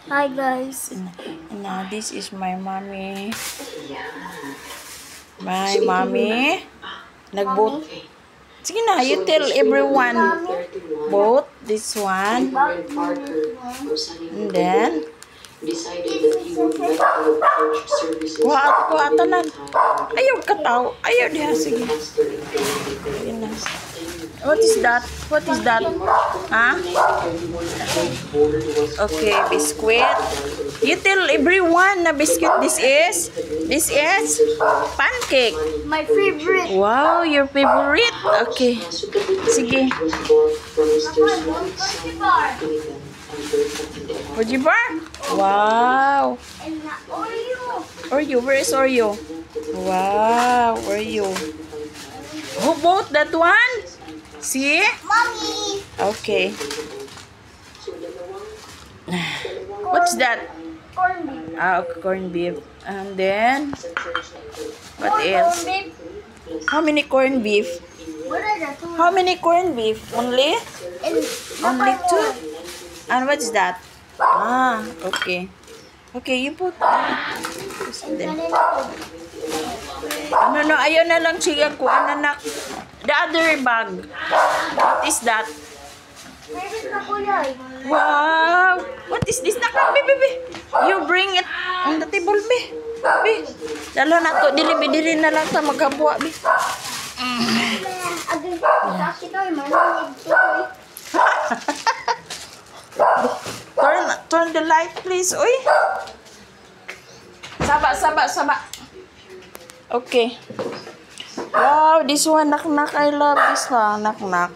Hi guys. Now this is my mommy. My mommy. Nagboat. Sige na, you tell everyone. Boat, this one. And then, kuha tanan. Ayaw kataw. Ayaw diha, sige. Ayun na. What is that? What is that? Huh? Okay, biscuit. You tell everyone na biscuit this is pancake. My favorite. Wow, your favorite. Okay. Sige. Fuji bar? Wow. And Oreo. Oreo, where is Oreo? Wow, Oreo. Who bought that one? See? Mommy. Okay. What's that? Corn beef. Corned beef. And then, what Corn else? beef. How many corned beef? What are the two? How many corned beef? Only? And Only two? And what's that? Okay. Okay, you put. No, ayaw na lang siya kuha na. The other bag. What is that? favorite na kulay. Wow! What is this? Baby. You bring it on the table, be. Dalo na to. Dili na lang ta magkabuwa, be. Agad kasi ito ay malamig ito eh. Turn the light, please. Uy. Saba. Okay. Wow, this one, knock. I love this one, knock.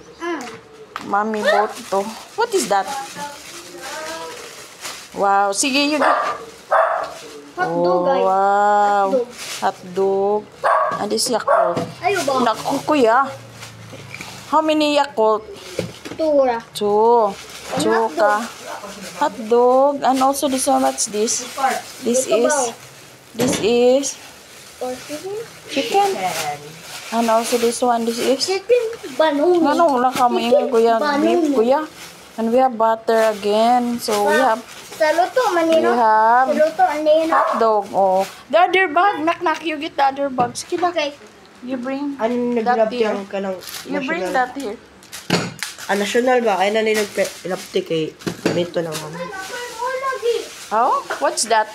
Mommy bought to. What is that? Wow, sige, you get. Hotdog ay. Wow. Hotdog. And this Yakult. Ayaw ba? Naku, kuya. How many Yakult? Tura. Two ka. Hotdog. And also this one, what's this? This is Or chicken? chicken. And also this one, this is Chicken banong. wala ka mo ingat kuya, beef kuya. And we have butter again. So we have Sa luto, manino. Sa luto, manino. hot dog. Oh, the other bag, knock. You get the other bag. Sige ba? Okay. You bring Ano that naglapti here. ang kanang You bring national? that here. National ba? Ay na nilapti kay ganito lang mami. Oh, what's that?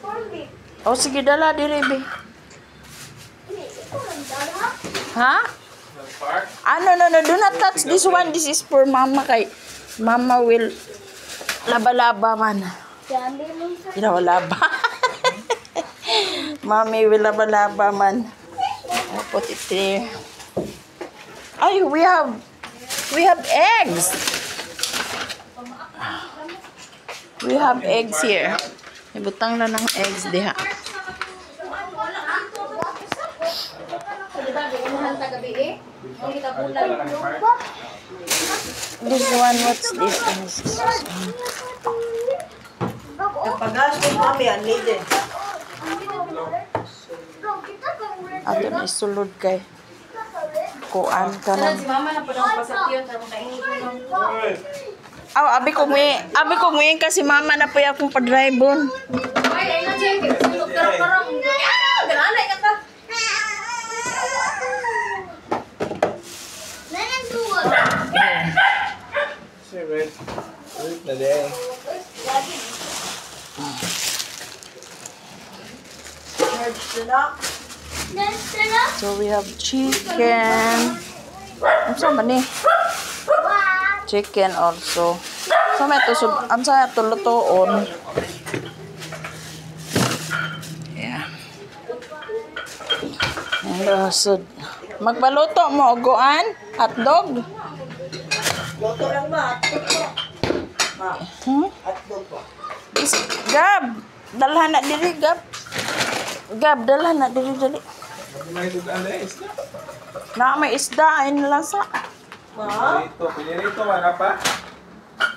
Corn beef. Oh, sige dala dire be. Ha? No. Do not touch this one. This is for mama kay mama will laba-laba man. Sabi mo sa Laba. Mommy will laba-laba man. I'll put it there. Ay, we have eggs. We have eggs here. Ibutang na ng eggs diha. This one, what's this? Pagas mo mami, unleaded. Ato na isulod kay kuan ka na. Abi ko nguyen kasi mama na pa akong pa-drive-on. So we have chicken. Ano sa man eh? Chicken also. So may tusod, ang saya tulutoon. Yeah. And also, magbaluto mo uguan, hotdog. Loto lang ba? Gab, dalhan na diri Gab. Dalhan na diri. May isda ay nalasa. Pinirito, wala pa?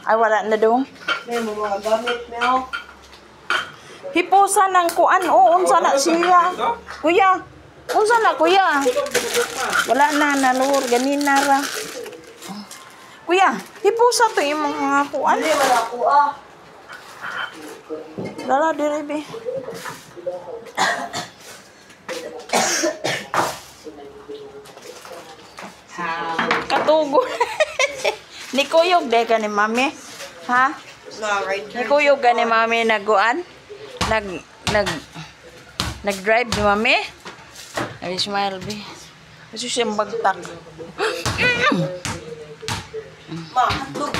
Ay wala na dong. May mga gamit mo. Hipusan ng kuan unsa na siya. Kuya, unsa na kuya? Wala na naluhur ganina ra. Kuya, hipusa to yung mga kuan. Hindi, wala ko ah. Lala, dire, be. Katugo. Ni kuyog de ka ni mami. Ha? Right Ni kuyog ka ni mami naguan? Nag-drive ni mami? Ay, smile, be. Kasi siyang bagtak. Ma, hatlog.